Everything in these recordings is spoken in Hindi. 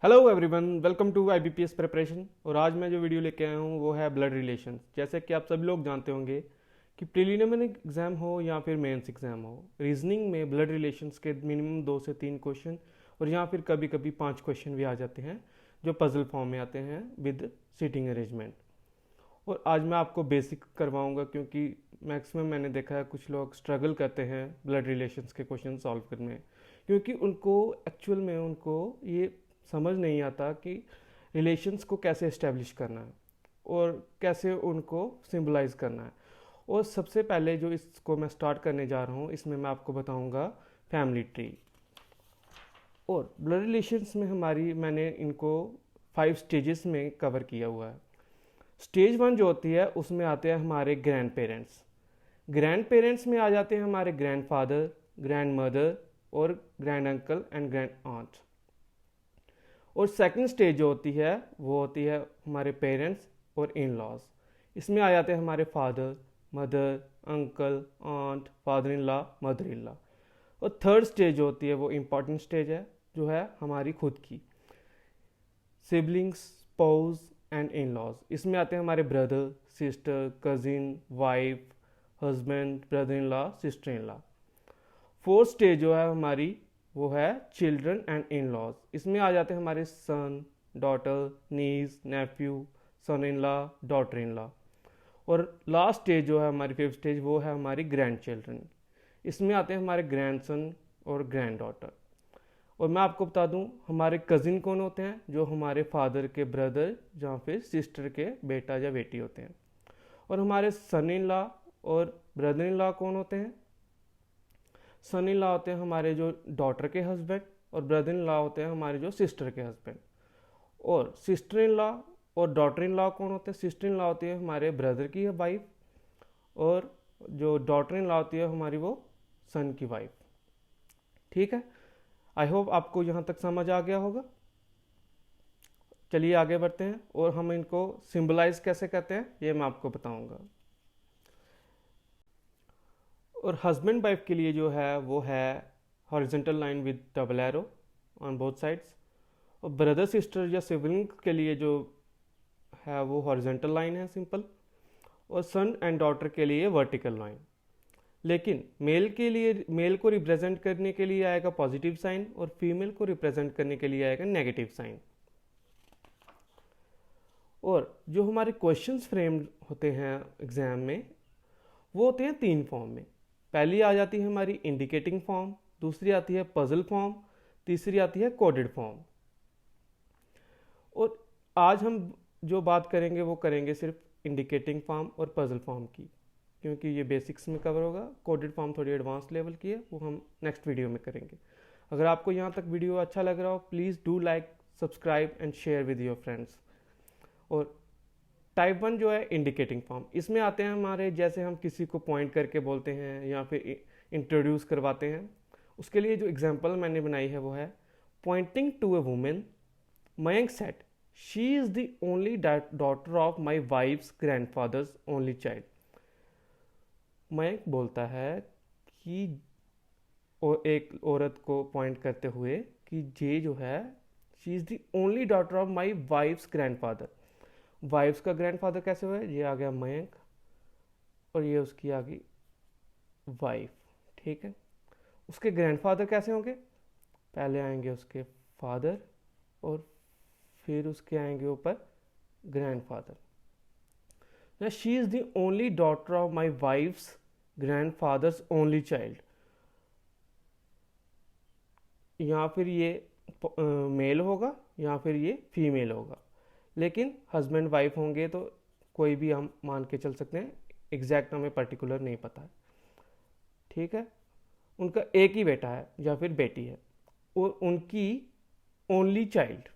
Hello everyone, welcome to IBPS preparation. और आज मैं जो वीडियो लेके आया हूँ वो है ब्लड रिलेशन। जैसे कि आप सभी लोग जानते होंगे कि प्रीलिमिनरी एग्जाम हो या फिर मेंस एग्जाम हो, रीजनिंग में ब्लड रिलेशंस के मिनिमम 2 से 3 क्वेश्चन और या फिर कभी कभी 5 क्वेश्चन भी आ जाते हैं जो पजल फॉर्म में आते हैं विद सीटिंग अरेंजमेंट। और आज मैं आपको बेसिक करवाऊंगा क्योंकि मैक्सिमम मैंने देखा है कुछ लोग स्ट्रगल करते हैं ब्लड रिलेशंस के क्वेश्चन सॉल्व करने में, क्योंकि उनको एक्चुअल में उनको ये समझ नहीं आता कि रिलेशंस को कैसे इस्टेब्लिश करना है और कैसे उनको सिंबलाइज करना है। और सबसे पहले जो इसको मैं स्टार्ट करने जा रहा हूँ, इसमें मैं आपको बताऊँगा फैमिली ट्री। और ब्लड रिलेशंस में मैंने इनको 5 स्टेजेस में कवर किया हुआ है। स्टेज 1 जो होती है उसमें आते हैं हमारे ग्रैंड पेरेंट्स। ग्रैंड पेरेंट्स में आ जाते हैं हमारे ग्रैंड फादर, ग्रैंड मदर और grand uncle and grand aunt. और सेकंड स्टेज जो होती है वो होती है हमारे पेरेंट्स और इन लॉज। इसमें आ जाते हैं हमारे father, mother, uncle, aunt, father in law, mother in law. और थर्ड स्टेज जो होती है वो इम्पॉर्टेंट स्टेज है, जो है हमारी खुद की siblings, spouse and in laws. इसमें आते हैं हमारे brother, sister, cousin, wife, husband, brother in law, sister in law. Fourth stage जो है हमारी वो है चिल्ड्रन एंड इन लॉज। इसमें आ जाते हैं हमारे son, daughter, niece, nephew, son in law, daughter in law. और लास्ट स्टेज जो है हमारी फिफ्थ स्टेज वो है हमारी ग्रैंड चिल्ड्रन। इसमें आते हैं हमारे ग्रैंड सन और ग्रैंड डॉटर। और मैं आपको बता दूं हमारे कज़िन कौन होते हैं, जो हमारे फादर के ब्रदर या फिर सिस्टर के बेटा या बेटी होते हैं। और हमारे सन इन लॉ और ब्रदर इन लॉ कौन होते हैं? सन इन लॉ होते हैं हमारे जो डॉटर के हस्बैंड और ब्रदर इन लॉ होते हैं हमारे जो सिस्टर के हस्बैंड। और सिस्टर इन लॉ और डॉटर इन लॉ कौन होते हैं? सिस्टर इन लॉ होती है हमारे ब्रदर की वाइफ और जो डॉटर इन लॉ होती है हमारी वो सन की वाइफ। ठीक है, आई होप आपको यहाँ तक समझ आ गया होगा। चलिए आगे बढ़ते हैं और हम इनको सिंबलाइज कैसे करते हैं ये मैं आपको बताऊंगा। और हस्बैंड वाइफ के लिए जो है वो है horizontal line with double arrow on both sides. और ब्रदर सिस्टर या सिबलिंग के लिए जो है वो हॉरिजॉन्टल लाइन है सिंपल। और सन एंड डॉटर के लिए वर्टिकल लाइन। लेकिन मेल के लिए, मेल को रिप्रेजेंट करने के लिए आएगा पॉजिटिव साइन और फीमेल को रिप्रेजेंट करने के लिए आएगा नेगेटिव साइन। और जो हमारे क्वेश्चंस फ्रेम्ड होते हैं एग्जाम में वो होते हैं 3 फॉर्म में। पहली आ जाती है हमारी इंडिकेटिंग फॉर्म, दूसरी आती है पजल फॉर्म, तीसरी आती है कोडेड फॉर्म। और आज हम जो बात करेंगे वो करेंगे सिर्फ इंडिकेटिंग फॉर्म और पजल फॉर्म की, क्योंकि ये बेसिक्स में कवर होगा। कोडेड फॉर्म थोड़ी एडवांस लेवल की है, वो हम नेक्स्ट वीडियो में करेंगे। अगर आपको यहाँ तक वीडियो अच्छा लग रहा हो please do like, subscribe and share with your friends. और टाइप 1 जो है इंडिकेटिंग फॉर्म, इसमें आते हैं हमारे जैसे हम किसी को पॉइंट करके बोलते हैं या फिर इंट्रोड्यूस करवाते हैं। उसके लिए जो एग्जांपल मैंने बनाई है वो है pointing to a woman, Mayank said she is the only daughter of my wife's grandfather's only child. Mayank बोलता है कि एक औरत को पॉइंट करते हुए कि ये जो है she is the only daughter of my wife's grandfather. Wife's का ग्रैंडफादर कैसे हुआ है? ये आ गया मयंक और ये उसकी आ गई वाइफ। ठीक है, उसके ग्रैंडफादर कैसे होंगे? पहले आएंगे उसके फादर और फिर उसके आएंगे ऊपर grandfather. She is the only daughter of my wife's grandfather's only child. या फिर ये मेल होगा या फिर ये फीमेल होगा, लेकिन हस्बैंड वाइफ होंगे तो कोई भी हम मान के चल सकते हैं, एग्जैक्ट हमें पर्टिकुलर नहीं पता है। ठीक है, उनका एक ही बेटा है या फिर बेटी है और उनकी ओनली चाइल्ड।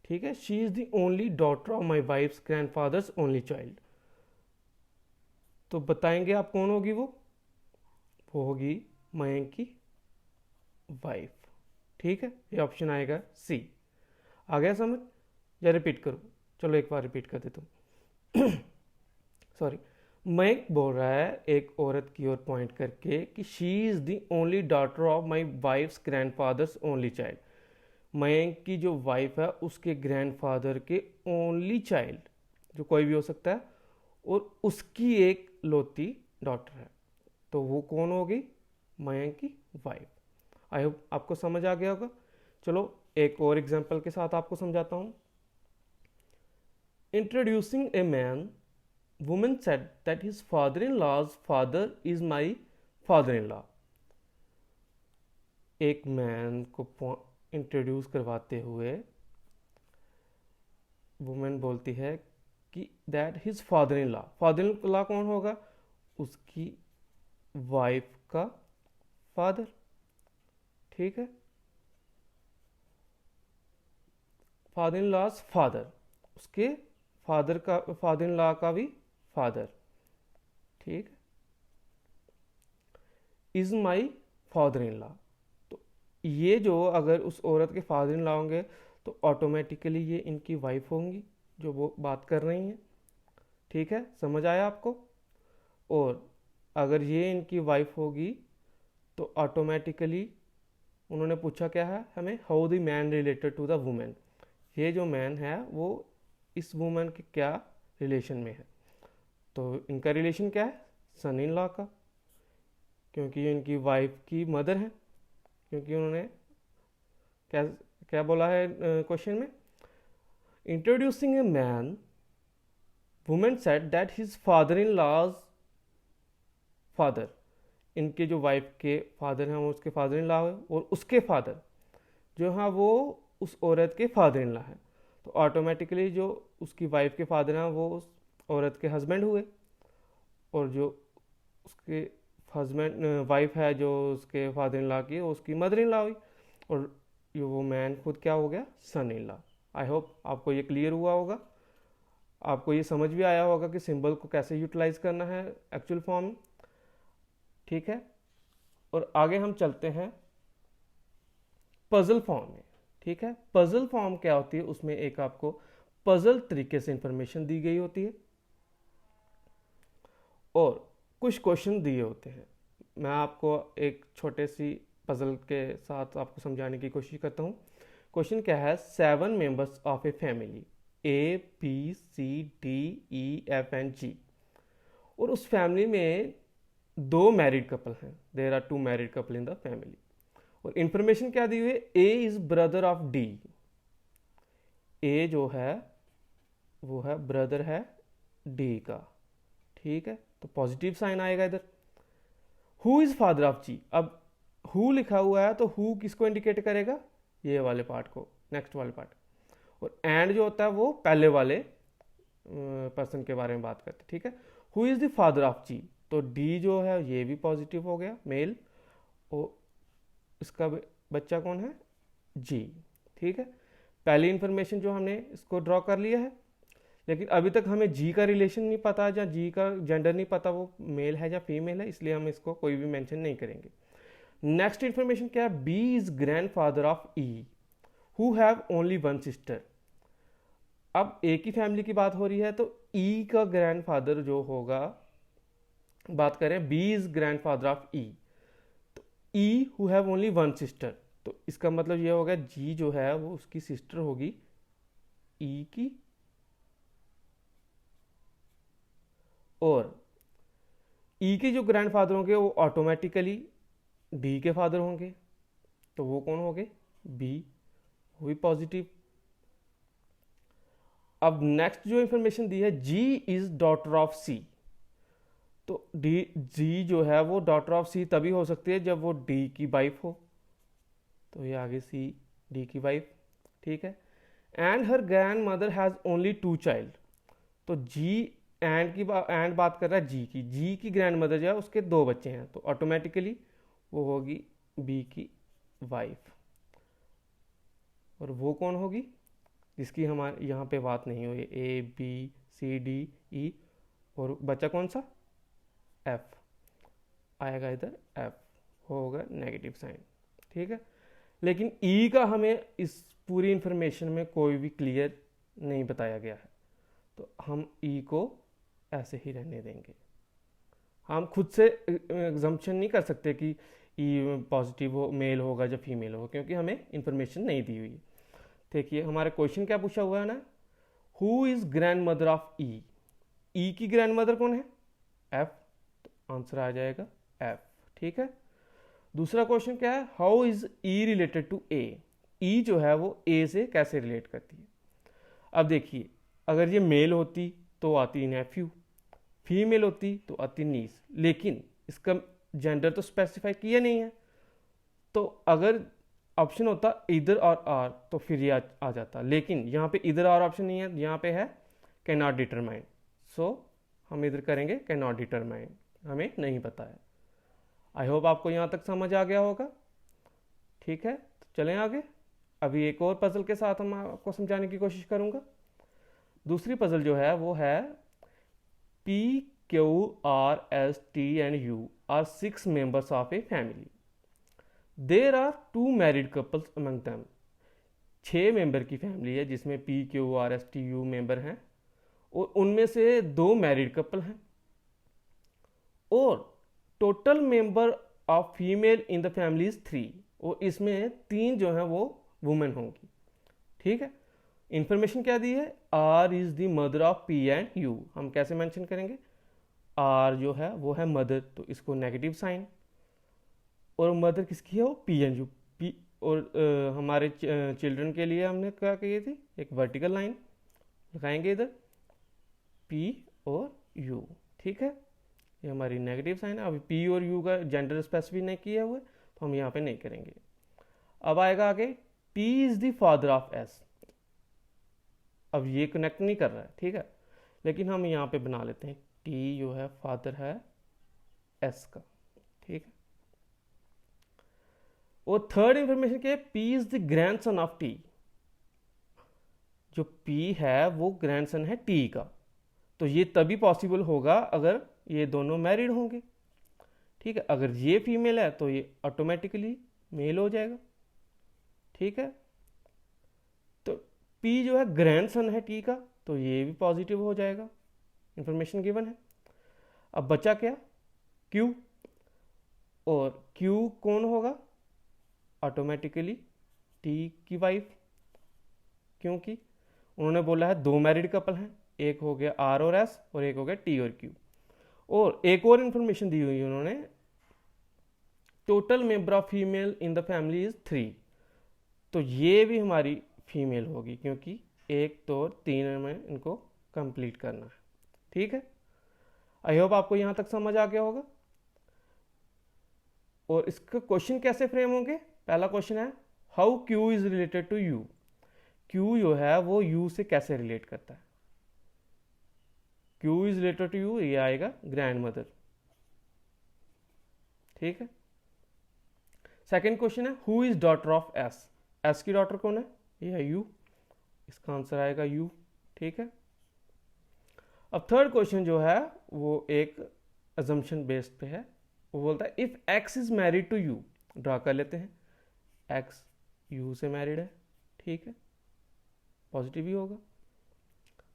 ठीक है, she is the only daughter of my wife's grandfather's only child. तो बताएंगे आप कौन होगी वो होगी मयंक की वाइफ। ठीक है, ये ऑप्शन आएगा सी। आ गया समझ या रिपीट करूँ? चलो एक बार रिपीट कर देता हूँ। सॉरी, मयंक बोल रहा है एक औरत की ओर पॉइंट करके कि she is the only daughter of my wife's grandfather's only child. Mayank की जो वाइफ है उसके ग्रैंडफादर के ओनली चाइल्ड, जो कोई भी हो सकता है, और उसकी एक लौती डॉटर है, तो वो कौन होगी? मयंक की वाइफ। आई होप आपको समझ आ गया होगा। चलो एक और एग्जांपल के साथ आपको समझाता हूँ। Introducing a man, women said that his father in laws father is my father in law. एक मैन को इंट्रोड्यूस करवाते हुए वुमेन बोलती है कि that his father in law कौन होगा? उसकी वाइफ का फादर। ठीक है, फादर इन लॉज फादर, उसके फादर इन लॉ का भी फादर। ठीक है, is my father in law. तो ये जो अगर उस औरत के फादर इन लॉ होंगे तो ऑटोमेटिकली ये इनकी वाइफ होंगी जो वो बात कर रही हैं। ठीक है, समझ आया आपको? और अगर ये इनकी वाइफ होगी तो ऑटोमेटिकली उन्होंने पूछा क्या है हमें, how the man related to the woman. ये जो मैन है वो इस वुमेन के क्या रिलेशन में है? तो इनका रिलेशन क्या है? सन इन लॉ का, क्योंकि ये इनकी वाइफ की मदर है। क्योंकि उन्होंने क्या क्या बोला है क्वेश्चन में? Introducing a man, women said that his father in laws father, इनके जो वाइफ के फादर हैं वो उसके फादर इन लॉ है, और उसके फादर जो हाँ वो उस औरत के फादर इन लॉ है। तो ऑटोमेटिकली जो उसकी वाइफ के फादर हैं वो उस औरत के हस्बैंड हुए, और जो उसके हस्बैंड वाइफ है जो उसके फादर इन लॉ की, उसकी मदर इन लॉ हुई, और ये वो मैन खुद क्या हो गया? सन इन लॉ। आई होप आपको ये क्लियर हुआ होगा, आपको ये समझ भी आया होगा कि सिंबल को कैसे यूटिलाइज करना है एक्चुअल फॉर्म में। ठीक है, और आगे हम चलते हैं पजल फॉर्म में। ठीक है, पजल फॉर्म क्या होती है? उसमें एक आपको पजल तरीके से इंफॉर्मेशन दी गई होती है और कुछ क्वेश्चन दिए होते हैं। मैं आपको एक छोटे सी पजल के साथ आपको समझाने की कोशिश करता हूँ। क्वेश्चन क्या है? 7 members of a family A B C D E F and G, और उस फैमिली में 2 मैरिड कपल हैं। There are 2 married couple in the family, और इंफॉर्मेशन क्या दी हुई है? A is brother of D. A जो है वो है ब्रदर है डी का। ठीक है, तो पॉजिटिव साइन आएगा इधर। हु इज फादर ऑफ जी, अब हु लिखा हुआ है तो हु किसको इंडिकेट करेगा? ये वाले पार्ट को, नेक्स्ट वाले पार्ट। और एंड जो होता है वो पहले वाले पर्सन के बारे में बात करते हैं। ठीक है, who is the father of G, तो डी जो है ये भी पॉजिटिव हो गया, मेल, और इसका बच्चा कौन है? जी। ठीक है, पहली इंफॉर्मेशन जो हमने इसको ड्रॉ कर लिया है, लेकिन अभी तक हमें जी का रिलेशन नहीं पता या जी का जेंडर नहीं पता, वो मेल है या फीमेल है, इसलिए हम इसको कोई भी मेंशन नहीं करेंगे। नेक्स्ट इंफॉर्मेशन क्या है? B is grand father of E who have only 1 sister. अब ए की फैमिली की बात हो रही है तो ई का ग्रैंड फादर जो होगा, बात करें B is grand father of E, तो E who have only 1 sister, तो इसका मतलब ये होगा जी जो है वो उसकी सिस्टर होगी ई की, और ई के जो ग्रैंडफादर होंगे वो ऑटोमेटिकली डी के फादर होंगे, तो वो कौन होंगे? बी, वो भी पॉजिटिव। अब नेक्स्ट जो इंफॉर्मेशन दी है, जी इज डॉटर ऑफ सी, तो डी जी जो है वो डॉटर ऑफ सी तभी हो सकती है जब वो डी की वाइफ हो, तो ये आगे सी डी की वाइफ। ठीक है, and her grand mother has only 2 child, तो जी एंड बात कर रहा है जी की ग्रैंड मदर जो है उसके 2 बच्चे हैं, तो ऑटोमेटिकली वो होगी बी की वाइफ, और वो कौन होगी? जिसकी हमारे यहाँ पे बात नहीं हुई, ए बी सी डी ई, और बच्चा कौन सा? एफ आएगा इधर, एफ होगा नेगेटिव साइन। ठीक है, लेकिन ई का हमें इस पूरी इंफॉर्मेशन में कोई भी क्लियर नहीं बताया गया है, तो हम ई को ऐसे ही रहने देंगे। हम खुद से एग्जम्पशन नहीं कर सकते कि ई पॉजिटिव हो, मेल होगा या फीमेल होगा, क्योंकि हमें इंफॉर्मेशन नहीं दी हुई है। देखिए हमारा क्वेश्चन क्या पूछा हुआ है ना, who is grandmother of E, E की ग्रैंड मदर कौन है, एफ, तो आंसर आ जाएगा एफ। ठीक है। दूसरा क्वेश्चन क्या है, how is E related to A, E जो है वो ए से कैसे रिलेट करती है। अब देखिए अगर ये मेल होती तो आती नेफ्यू, फीमेल होती तो आती नीस, लेकिन इसका जेंडर तो स्पेसिफाई किया नहीं है, तो अगर ऑप्शन होता इधर और आर तो फिर ये आ जाता, लेकिन यहाँ पे इधर और ऑप्शन नहीं है, यहाँ पे है कैन नॉट डिटरमाइन, सो हम इधर करेंगे कैन नॉट डिटरमाइन, हमें नहीं पता है। आई होप आपको यहाँ तक समझ आ गया होगा। ठीक है, तो चलें आगे। अभी एक और पजल के साथ हम आपको समझाने की कोशिश करूँगा। दूसरी पजल जो है वो है P, Q, R, S, T and U are 6 members of a family. There are 2 married couples among them. 6 member की फैमिली है जिसमें P, Q, R, S, T, U member हैं और उनमें से 2 मैरिड कपल हैं और total member of female in the family is 3, और इसमें 3 जो हैं वो वुमेन होंगी। ठीक है। इंफॉर्मेशन क्या दी है, R is the mother of P and U, हम कैसे मेंशन करेंगे, आर जो है वो है मदर, तो इसको नेगेटिव साइन, और मदर किसकी है वो पी एंड यू, पी, और हमारे चिल्ड्रन के लिए हमने क्या कही थी, एक वर्टिकल लाइन लगाएंगे इधर पी और यू। ठीक है, ये हमारी नेगेटिव साइन है। अभी पी और यू का जेंडर स्पेसिफिक नहीं किया हुआ है तो हम यहाँ पे नहीं करेंगे। अब आएगा आगे, T is the father of S, अब ये कनेक्ट नहीं कर रहा है, ठीक है, लेकिन हम यहाँ पे बना लेते हैं टी जो है फादर है एस का। ठीक है। और थर्ड इंफॉर्मेशन क्या है, P is the grandson of T, जो पी है वो ग्रैंडसन है टी का, तो ये तभी पॉसिबल होगा अगर ये दोनों मैरिड होंगे। ठीक है, अगर ये फीमेल है तो ये ऑटोमेटिकली मेल हो जाएगा। ठीक है, तो P जो है ग्रैंडसन है T का, तो ये भी पॉजिटिव हो जाएगा, इंफॉर्मेशन गिवन है। अब बचा क्या, Q, और Q कौन होगा, ऑटोमेटिकली T की वाइफ, क्योंकि उन्होंने बोला है 2 मैरिड कपल हैं, एक हो गया R और S और एक हो गया T और Q। और एक और इंफॉर्मेशन दी हुई है उन्होंने, total member of female in the family is 3, तो ये भी हमारी फीमेल होगी क्योंकि 1, 2 और 3 में इनको कंप्लीट करना है। ठीक है, आई होप आपको यहां तक समझ आ गया होगा। और इसका क्वेश्चन कैसे फ्रेम होंगे, पहला क्वेश्चन है how Q is related to U, Q जो है वो यू से कैसे रिलेट करता है, Q is related to U, ये आएगा ग्रैंड मदर। ठीक है। सेकेंड क्वेश्चन है who is daughter of S, S की डॉटर कौन है, ये है यू, इसका आंसर आएगा यू। ठीक है। अब थर्ड क्वेश्चन जो है वो एक अजम्पशन बेस्ड पे है, वो बोलता है if X is married to U, draw कर लेते हैं, एक्स यू से मैरिड है, ठीक है, पॉजिटिव ही होगा।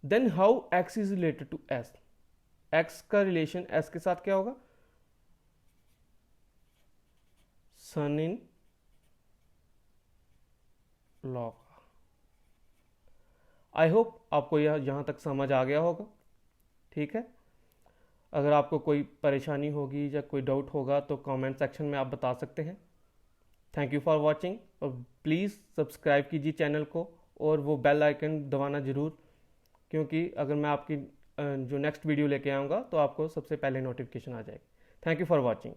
Then how X is related to S, X का रिलेशन एस के साथ क्या होगा, सन इन लॉ का। आई होप आपको यहाँ तक समझ आ गया होगा। ठीक है, अगर आपको कोई परेशानी होगी या कोई डाउट होगा तो कमेंट सेक्शन में आप बता सकते हैं। थैंक यू फॉर वॉचिंग, और प्लीज़ सब्सक्राइब कीजिए चैनल को और वो बेल आइकन दबाना ज़रूर, क्योंकि अगर मैं आपकी जो नेक्स्ट वीडियो लेके आऊँगा तो आपको सबसे पहले नोटिफिकेशन आ जाएगी। Thank you for watching.